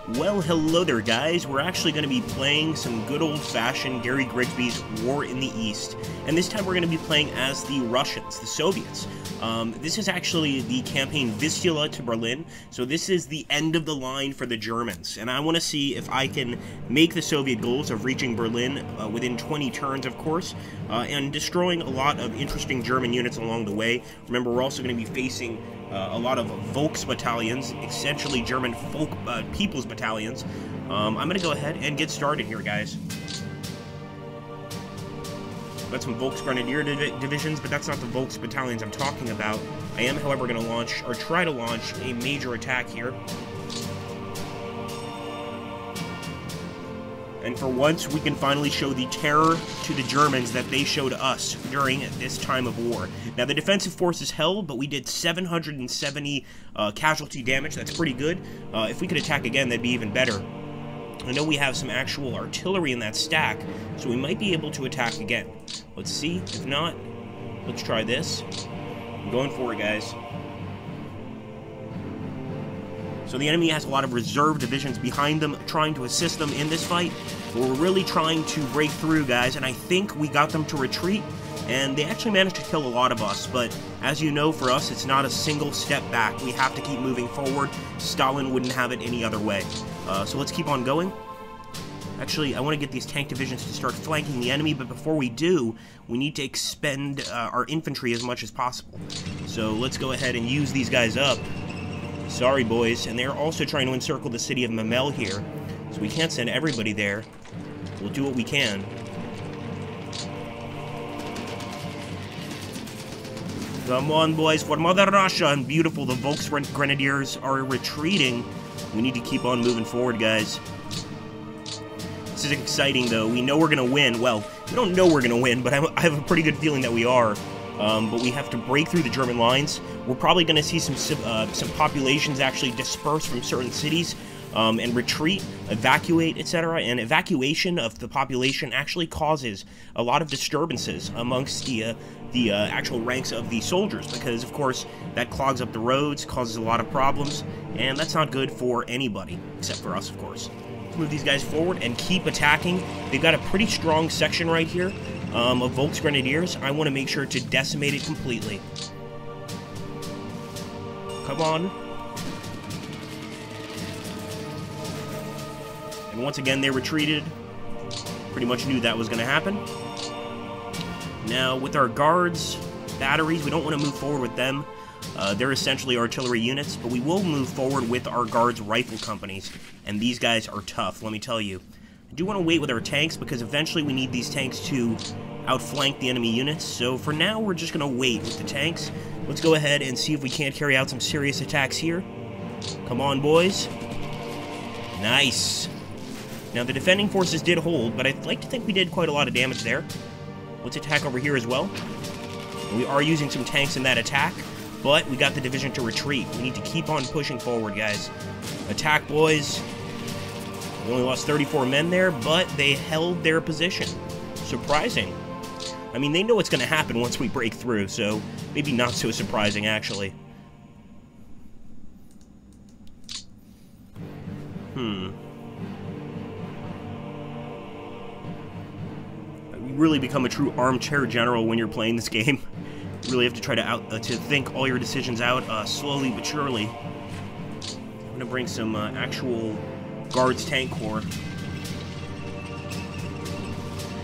Well, hello there, guys. We're actually going to be playing some good old-fashioned Gary Grigsby's War in the East, and this time we're going to be playing as the Russians, the Soviets. This is actually the campaign Vistula to Berlin, so this is the end of the line for the Germans, and I want to see if I can make the Soviet goals of reaching Berlin within 20 turns, of course, and destroying a lot of interesting German units along the way. Remember, we're also going to be facing a lot of Volks battalions, essentially German folk people's battalions. I'm going to go ahead and get started here, guys. Got some Volks Grenadier divisions, but that's not the Volks battalions I'm talking about. I am, however, going to launch, or try to launch, a major attack here. And for once, we can finally show the terror to the Germans that they showed us during this time of war. Now, the defensive forces held, but we did 770 casualty damage. That's pretty good. If we could attack again, that'd be even better. I know we have some actual artillery in that stack, so we might be able to attack again. Let's see. If not, let's try this. I'm going for it, guys. So the enemy has a lot of reserve divisions behind them, trying to assist them in this fight. But we're really trying to break through, guys, and I think we got them to retreat, and they actually managed to kill a lot of us. But as you know, for us, it's not a single step back. We have to keep moving forward. Stalin wouldn't have it any other way. So let's keep on going. Actually, I want to get these tank divisions to start flanking the enemy, but before we do, we need to expend our infantry as much as possible. So let's go ahead and use these guys up. Sorry, boys. And they're also trying to encircle the city of Memel here, so we can't send everybody there. We'll do what we can. Come on, boys, for Mother Russia! And beautiful, the Volks Grenadiers are retreating. We need to keep on moving forward, guys. This is exciting, though. We know we're going to win. Well, we don't know we're going to win, but I have a pretty good feeling that we are. But we have to break through the German lines. We're probably going to see some populations actually disperse from certain cities and retreat, evacuate, etc. And evacuation of the population actually causes a lot of disturbances amongst the actual ranks of the soldiers, because, of course, that clogs up the roads, causes a lot of problems, and that's not good for anybody, except for us, of course. Let's move these guys forward and keep attacking. They've got a pretty strong section right here of Volks Grenadiers. I want to make sure to decimate it completely. Come on. And once again, they retreated. Pretty much knew that was going to happen. Now, with our guards, batteries, we don't want to move forward with them. They're essentially artillery units, but we will move forward with our guards' rifle companies. And these guys are tough, let me tell you. I do want to wait with our tanks, because eventually we need these tanks to outflank the enemy units. So for now, we're just going to wait with the tanks. Let's go ahead and see if we can't carry out some serious attacks here. Come on, boys. Nice. Now, the defending forces did hold, but I'd like to think we did quite a lot of damage there. Let's attack over here as well. We are using some tanks in that attack, but we got the division to retreat. We need to keep on pushing forward, guys. Attack, boys. We only lost 34 men there, but they held their position. Surprising. I mean, they know what's going to happen once we break through, so maybe not so surprising, actually. You really become a true armchair general when you're playing this game. You really have to try to think all your decisions out slowly but surely. I'm going to bring some actual Guards Tank Corps.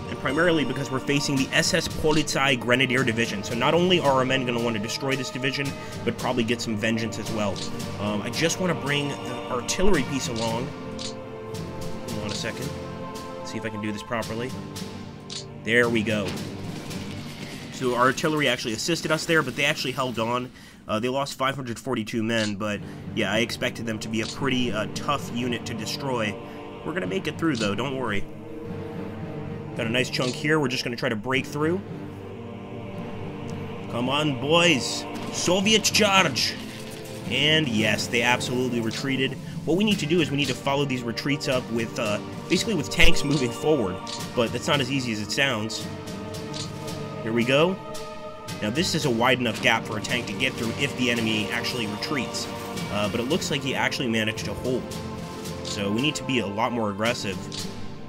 And primarily because we're facing the SS Polizei Grenadier Division. So not only are our men going to want to destroy this division, but probably get some vengeance as well. I just want to bring the artillery piece along. Hold on a second. Let's see if I can do this properly. There we go. So our artillery actually assisted us there, but they actually held on. They lost 542 men, but yeah, I expected them to be a pretty tough unit to destroy. We're going to make it through, though, don't worry. Got a nice chunk here. We're just going to try to break through. Come on, boys. Soviet charge! And yes, they absolutely retreated. What we need to do is we need to follow these retreats up with, basically with tanks moving forward. But that's not as easy as it sounds. Here we go. Now this is a wide enough gap for a tank to get through if the enemy actually retreats. But it looks like he actually managed to hold. so we need to be a lot more aggressive.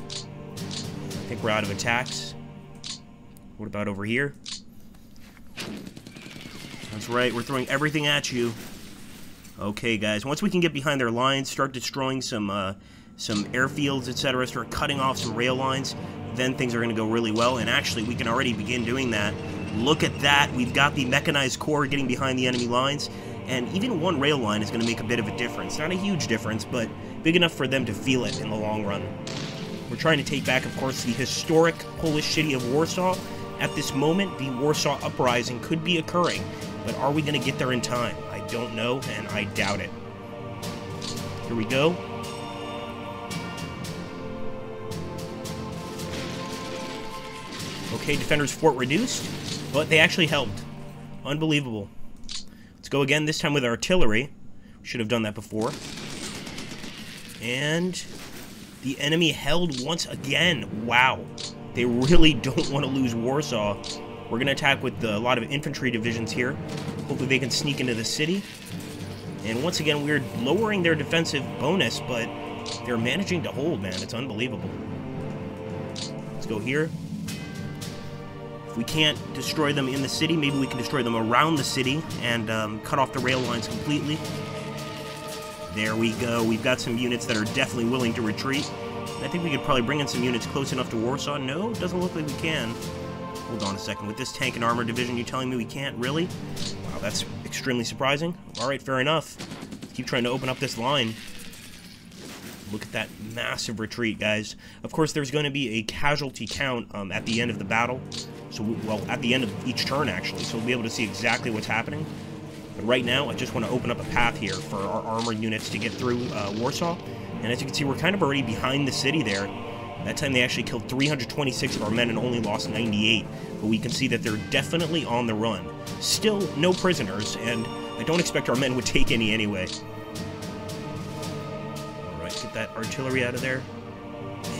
I think we're out of attacks. What about over here? That's right, we're throwing everything at you. Okay, guys, once we can get behind their lines, start destroying some airfields, etc., start cutting off some rail lines, then things are going to go really well, and actually, we can already begin doing that. Look at that, we've got the mechanized corps getting behind the enemy lines, and even one rail line is going to make a bit of a difference. Not a huge difference, but big enough for them to feel it in the long run. We're trying to take back, of course, the historic Polish city of Warsaw. At this moment, the Warsaw Uprising could be occurring, but are we going to get there in time? I don't know, and I doubt it. Here we go. Okay, Defender's Fort reduced, but they actually held. Unbelievable. Let's go again, this time with artillery. Should have done that before. And the enemy held once again. Wow. They really don't want to lose Warsaw. We're going to attack with a lot of infantry divisions here. Hopefully they can sneak into the city. And once again, we're lowering their defensive bonus, but they're managing to hold, man. It's unbelievable. Let's go here. If we can't destroy them in the city, maybe we can destroy them around the city and cut off the rail lines completely. There we go. We've got some units that are definitely willing to retreat. I think we could probably bring in some units close enough to Warsaw. No, doesn't look like we can. Hold on a second. With this tank and armor division, you're telling me we can't? Really? Wow, that's extremely surprising. Alright, fair enough. Let's keep trying to open up this line. Look at that massive retreat, guys. Of course, there's going to be a casualty count at the end of the battle. So, well, at the end of each turn, actually. So we'll be able to see exactly what's happening. But right now, I just want to open up a path here for our armored units to get through Warsaw. And as you can see, we're kind of already behind the city there. That time they actually killed 326 of our men and only lost 98. But we can see that they're definitely on the run. Still no prisoners, and I don't expect our men would take any anyway. Alright, get that artillery out of there.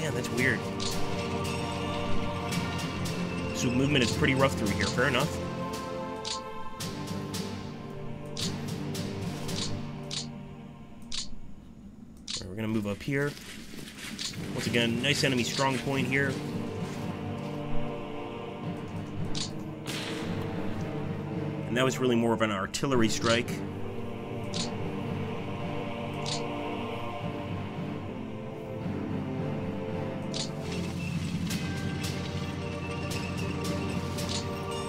Man, that's weird. So movement is pretty rough through here, fair enough. We're going to move up here. Once again, nice enemy strong point here. And that was really more of an artillery strike.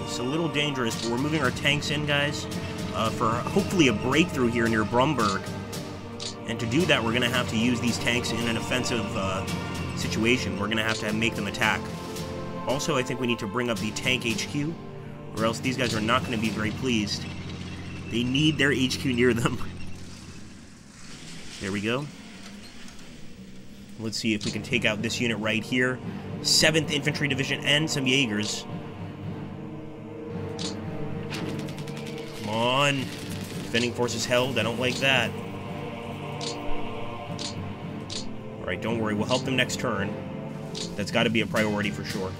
It's a little dangerous, but we're moving our tanks in, guys, for hopefully a breakthrough here near Brumberg. And to do that, we're going to have to use these tanks in an offensive situation. We're going to have to make them attack. Also, I think we need to bring up the tank HQ, or else these guys are not going to be very pleased. They need their HQ near them. There we go. Let's see if we can take out this unit right here. 7th Infantry Division and some Jaegers. Come on. Defending forces held. I don't like that. Alright, don't worry. We'll help them next turn. That's got to be a priority for sure.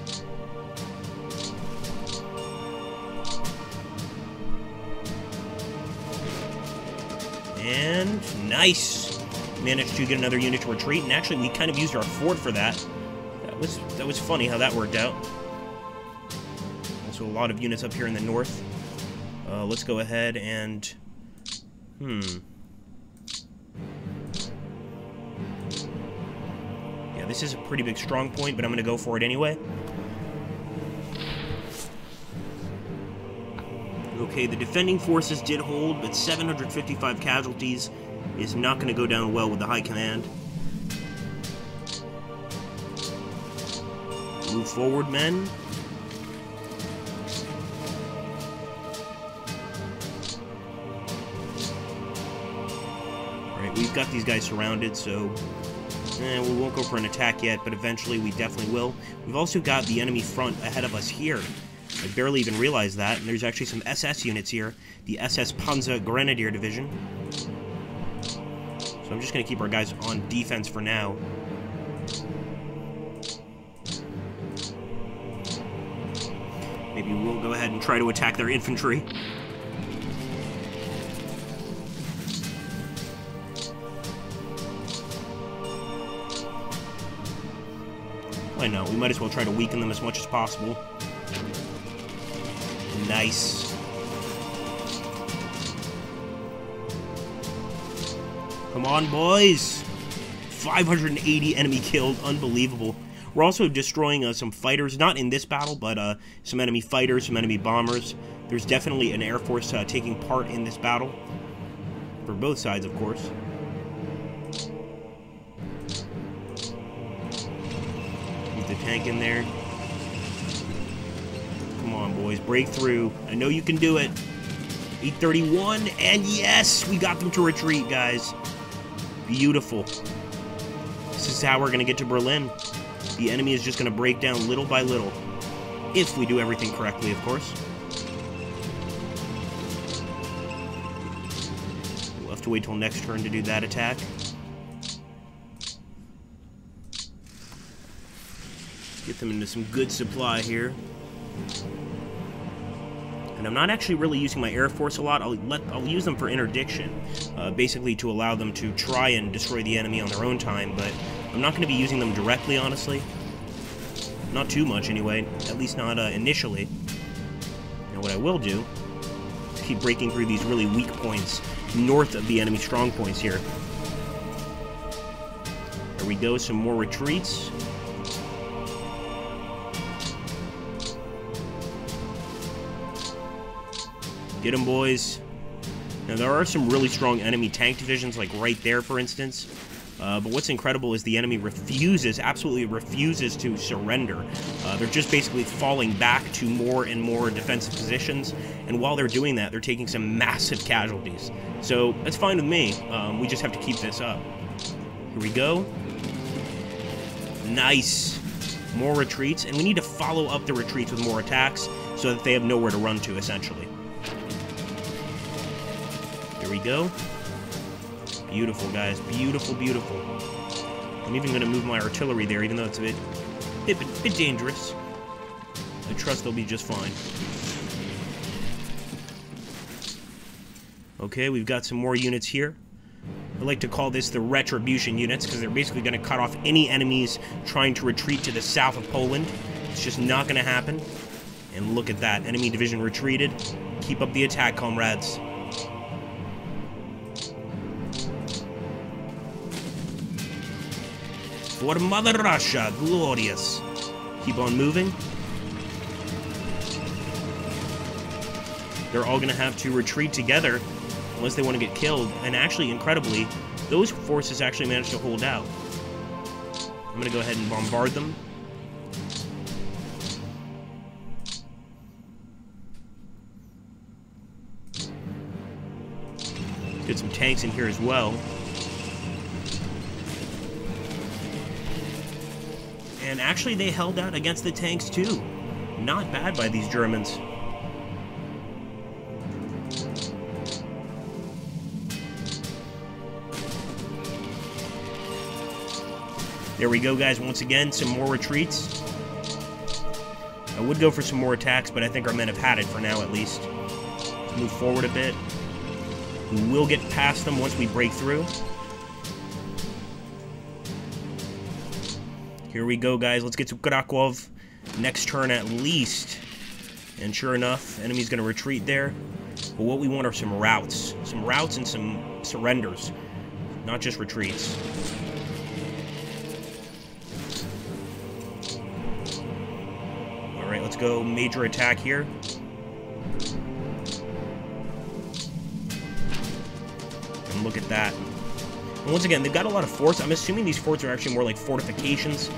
And nice! Managed to get another unit to retreat, and actually we kind of used our fort for that. That was funny how that worked out. Also a lot of units up here in the north. Let's go ahead and... Yeah, this is a pretty big strong point, but I'm going to go for it anyway. Okay, the defending forces did hold, but 755 casualties is not going to go down well with the high command. Move forward, men. Alright, we've got these guys surrounded, so we won't go for an attack yet, but eventually we definitely will. We've also got the enemy front ahead of us here. I barely even realized that, and there's actually some SS units here. The SS Panzer Grenadier Division. So I'm just going to keep our guys on defense for now. Maybe we'll go ahead and try to attack their infantry. Why not? We might as well try to weaken them as much as possible. Nice. Come on, boys! 580 enemy killed. Unbelievable. We're also destroying some fighters, not in this battle, but some enemy fighters, some enemy bombers. There's definitely an Air Force taking part in this battle. For both sides, of course. Get the tank in there. Come on, boys. Break through. I know you can do it. 831, and yes! We got them to retreat, guys. Beautiful. This is how we're going to get to Berlin. The enemy is just going to break down little by little. If we do everything correctly, of course. We'll have to wait till next turn to do that attack. Get them into some good supply here. And I'm not actually really using my Air Force a lot. I'll use them for interdiction, basically to allow them to try and destroy the enemy on their own time, but I'm not going to be using them directly, honestly. Not too much, anyway. At least not initially. Now, what I will do is keep breaking through these really weak points north of the enemy strong points here. There we go, some more retreats. Get them, boys. Now, there are some really strong enemy tank divisions, like right there, for instance. But what's incredible is the enemy absolutely refuses to surrender. They're just basically falling back to more and more defensive positions. And while they're doing that, they're taking some massive casualties. So, that's fine with me. We just have to keep this up. Here we go. Nice. More retreats. And we need to follow up the retreats with more attacks so that they have nowhere to run to, essentially. Here we go. Beautiful, guys. Beautiful, beautiful. I'm even going to move my artillery there, even though it's a bit dangerous. I trust they'll be just fine. Okay, we've got some more units here. I like to call this the retribution units, because they're basically going to cut off any enemies trying to retreat to the south of Poland. It's just not going to happen. And look at that. Enemy division retreated. Keep up the attack, comrades. For Mother Russia, glorious. Keep on moving. They're all going to have to retreat together unless they want to get killed. And actually, incredibly, those forces actually managed to hold out. I'm going to go ahead and bombard them. Get some tanks in here as well. And actually, they held out against the tanks, too. Not bad by these Germans. There we go, guys. Once again, some more retreats. I would go for some more attacks, but I think our men have had it for now, at least. Let's move forward a bit. We will get past them once we break through. Here we go, guys. Let's get to Krakow. Next turn at least. And sure enough, enemy's going to retreat there. But what we want are some routes. Some routes and some surrenders. Not just retreats. Alright, let's go major attack here. And look at that. And once again, they've got a lot of forts. I'm assuming these forts are actually more like fortifications,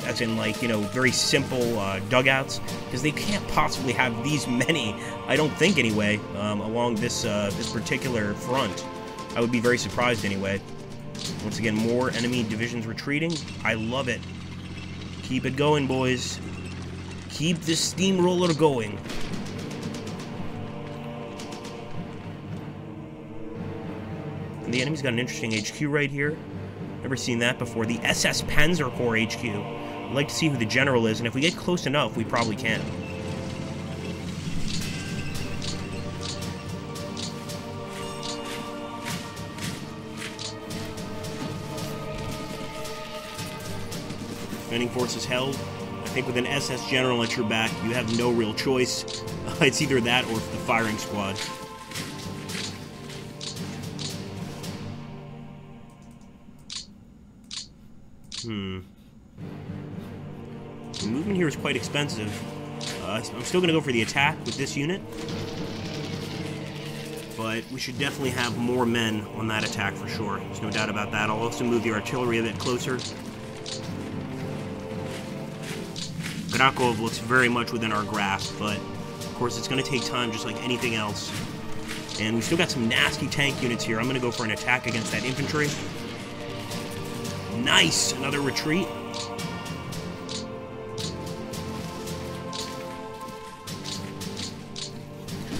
as in, like, you know, very simple dugouts, because they can't possibly have these many, I don't think anyway, along this this particular front. I would be very surprised anyway. Once again, more enemy divisions retreating. I love it. Keep it going, boys. Keep this steamroller going. The enemy's got an interesting HQ right here. Never seen that before. The SS Panzer Corps HQ. I'd like to see who the general is, and if we get close enough, we probably can. Defending forces held. I think with an SS general at your back, you have no real choice. It's either that or the firing squad. The movement here is quite expensive. I'm still going to go for the attack with this unit. But we should definitely have more men on that attack for sure. There's no doubt about that. I'll also move the artillery a bit closer. Krakow looks very much within our grasp, but of course it's going to take time just like anything else. And we still got some nasty tank units here. I'm going to go for an attack against that infantry. Nice! Another retreat.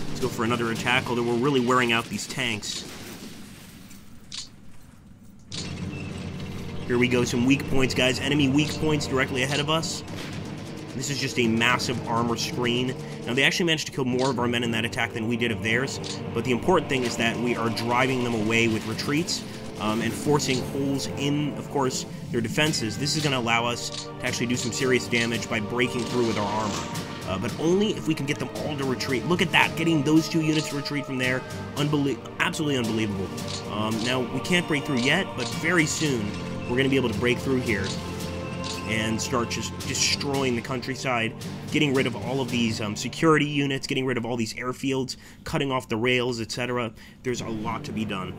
Let's go for another attack, although we're really wearing out these tanks. Here we go, some weak points, guys. Enemy weak points directly ahead of us. This is just a massive armor screen. Now, they actually managed to kill more of our men in that attack than we did of theirs, but the important thing is that we are driving them away with retreats and forcing holes in, of course, their defenses. This is going to allow us to actually do some serious damage by breaking through with our armor. But only if we can get them all to retreat. Look at that, getting those two units to retreat from there. Absolutely unbelievable. Now, we can't break through yet, but very soon we're going to be able to break through here and start just destroying the countryside, getting rid of all of these security units, getting rid of all these airfields, cutting off the rails, etc. There's a lot to be done.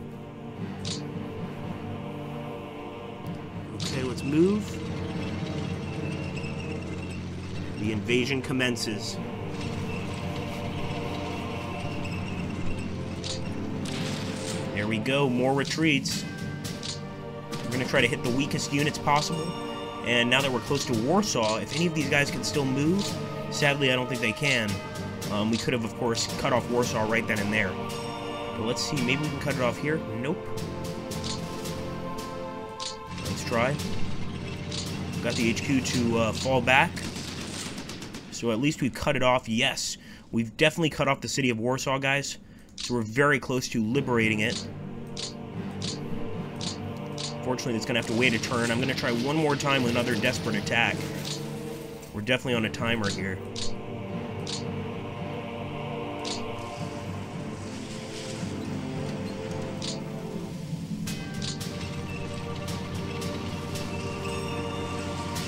Okay, let's move. The invasion commences. There we go, more retreats. We're going to try to hit the weakest units possible. And now that we're close to Warsaw, if any of these guys can still move, sadly I don't think they can. We could have, of course, cut off Warsaw right then and there. But let's see, maybe we can cut it off here. Nope. Let's try. Got the HQ to fall back. So at least we've cut it off. Yes, we've definitely cut off the city of Warsaw, guys. So we're very close to liberating it. Fortunately, it's going to have to wait a turn. I'm going to try one more time with another desperate attack. We're definitely on a timer here.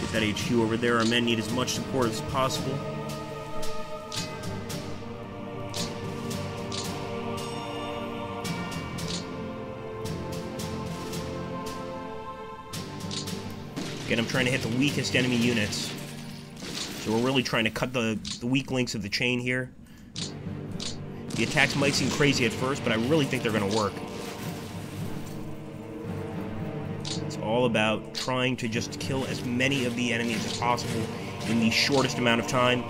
Get that HQ over there. Our men need as much support as possible. Again, I'm trying to hit the weakest enemy units. So we're really trying to cut the weak links of the chain here. The attacks might seem crazy at first, but I really think they're going to work. It's all about trying to just kill as many of the enemies as possible in the shortest amount of time.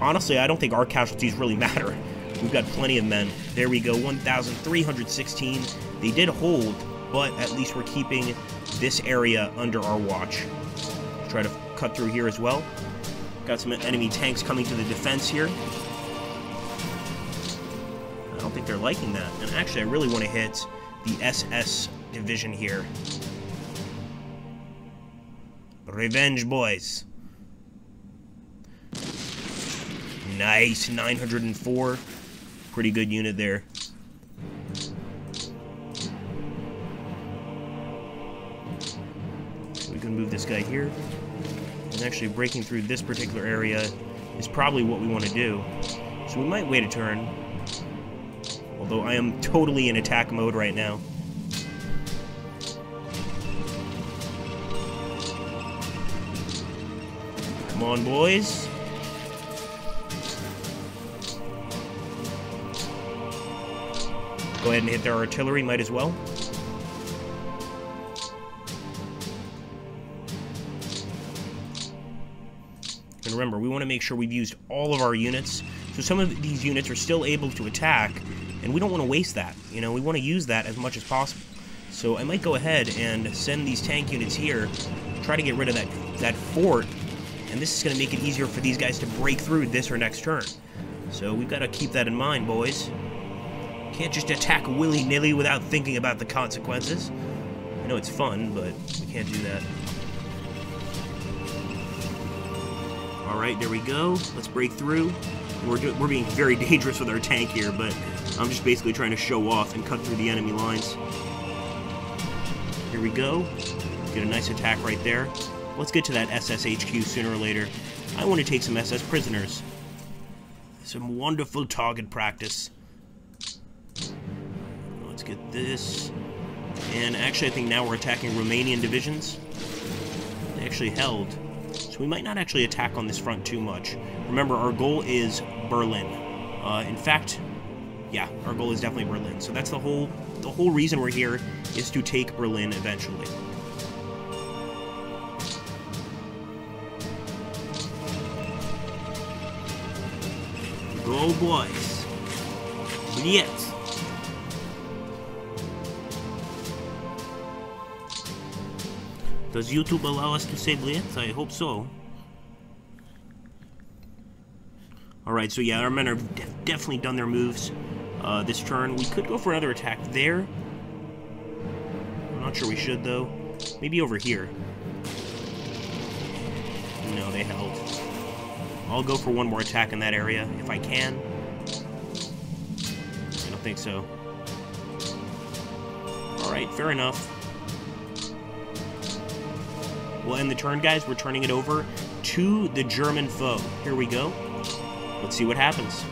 Honestly, I don't think our casualties really matter. We've got plenty of men. There we go, 1,316. They did hold, but at least we're keeping this area under our watch. Try to cut through here as well. Got some enemy tanks coming to the defense here. I don't think they're liking that. And actually, I really want to hit the SS division here. Revenge, boys. Nice, 904. Pretty good unit there. We can move this guy here. And actually breaking through this particular area is probably what we want to do. So we might wait a turn. Although I am totally in attack mode right now. Come on, boys. Go ahead and hit their artillery, might as well. And remember, we want to make sure we've used all of our units. So some of these units are still able to attack, and we don't want to waste that. You know, we want to use that as much as possible. So I might go ahead and send these tank units here, try to get rid of that fort, and this is going to make it easier for these guys to break through this or next turn. So we've got to keep that in mind, boys. Can't just attack willy-nilly without thinking about the consequences. I know it's fun, but we can't do that. Alright, there we go. Let's break through. We're being very dangerous with our tank here, but I'm just basically trying to show off and cut through the enemy lines. Here we go. Get a nice attack right there. Let's get to that SSHQ sooner or later. I want to take some SS prisoners. Some wonderful target practice. Let's get this. And actually, I think now we're attacking Romanian divisions. They actually held. So we might not actually attack on this front too much. Remember, our goal is Berlin. In fact, yeah, our goal is definitely Berlin. So that's the whole reason we're here, is to take Berlin eventually. Go, boys. Yes. Does YouTube allow us to say blitz? I hope so. Alright, so yeah, our men have definitely done their moves this turn. We could go for another attack there. I'm not sure we should, though. Maybe over here. No, they held. I'll go for one more attack in that area, if I can. I don't think so. Alright, fair enough. We'll end the turn, guys. We're turning it over to the German foe. Here we go. Let's see what happens.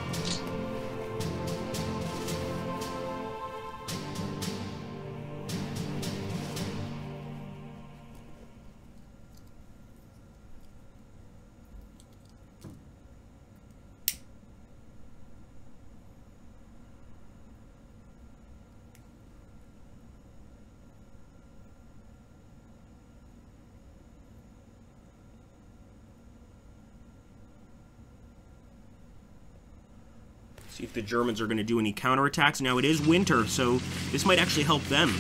See if the Germans are going to do any counterattacks. Now, it is winter, so this might actually help them,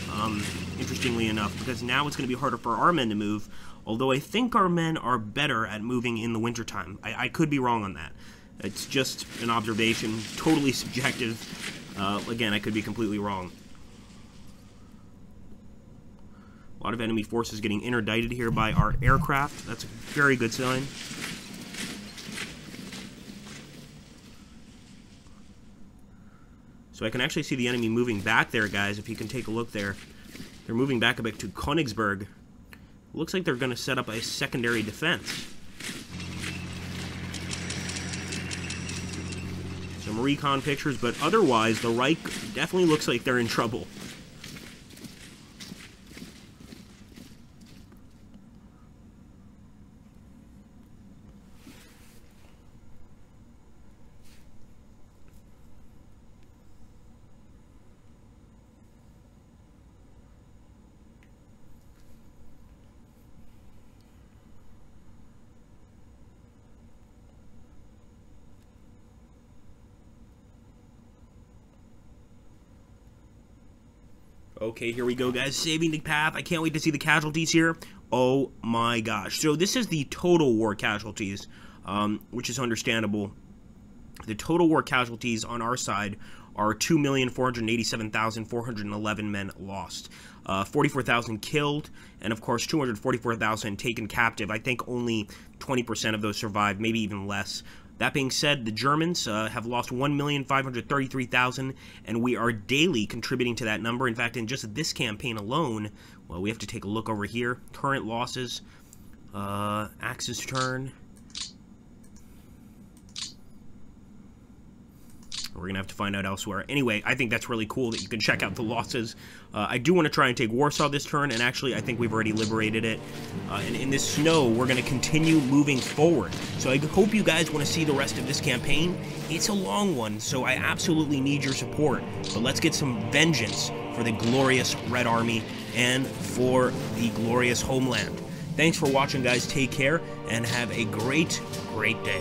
interestingly enough, because now it's going to be harder for our men to move, although I think our men are better at moving in the wintertime. I could be wrong on that. It's just an observation, totally subjective. Again, I could be completely wrong. A lot of enemy forces getting interdicted here by our aircraft. That's a very good sign. So I can actually see the enemy moving back there, guys, if you can take a look there. They're moving back a bit to Königsberg. Looks like they're going to set up a secondary defense. Some recon pictures, but otherwise, the Reich definitely looks like they're in trouble. Okay, here we go, guys. Saving the path. I can't wait to see the casualties here. Oh my gosh. So this is the total war casualties, which is understandable. The total war casualties on our side are 2,487,411 men lost. 44,000 killed, and of course 244,000 taken captive. I think only 20% of those survived, maybe even less. That being said, the Germans have lost 1,533,000, and we are daily contributing to that number. In fact, in just this campaign alone, well, we have to take a look over here. Current losses, Axe's turn. We're going to have to find out elsewhere. Anyway, I think that's really cool that you can check out the losses. I do want to try and take Warsaw this turn, and actually I think we've already liberated it. And in this snow, we're going to continue moving forward. So I hope you guys want to see the rest of this campaign. It's a long one, so I absolutely need your support. But let's get some vengeance for the glorious Red Army and for the glorious homeland. Thanks for watching, guys. Take care, and have a great, great day.